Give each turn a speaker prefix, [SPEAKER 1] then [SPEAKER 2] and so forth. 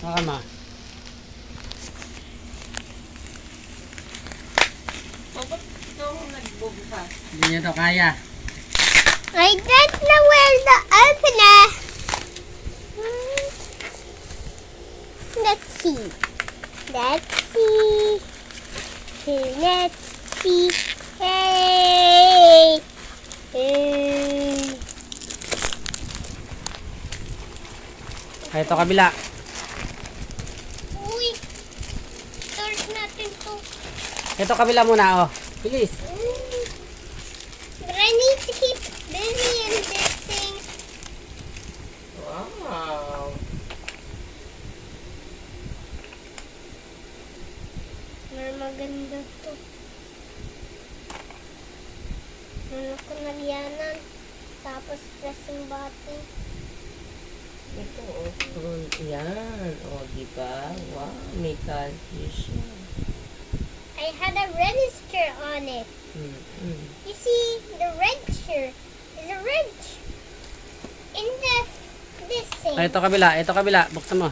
[SPEAKER 1] Tama.
[SPEAKER 2] Bakit nung nagbubukas?
[SPEAKER 1] Hindi niya to kaya.
[SPEAKER 3] I don't know where the opener. Let's see. Let's see. Let's see. Hey. Hey.
[SPEAKER 1] Ay, ito kabila.
[SPEAKER 3] Uy. Start natin to.
[SPEAKER 1] Ito kabila muna, oh. Bilis.
[SPEAKER 3] But I need to keep busy in this thing.
[SPEAKER 2] Wow!
[SPEAKER 3] Mas maganda to. Ano ko nagyanan. Tapos pressing button.
[SPEAKER 2] Ito, oh. Yan. O, diba? Wow, may country siya.
[SPEAKER 3] I had a register on it.
[SPEAKER 2] Mm-hmm.
[SPEAKER 3] You see, the register is a wrench in this thing.
[SPEAKER 1] Ay, ito kabila. Ito kabila. Buksan mo.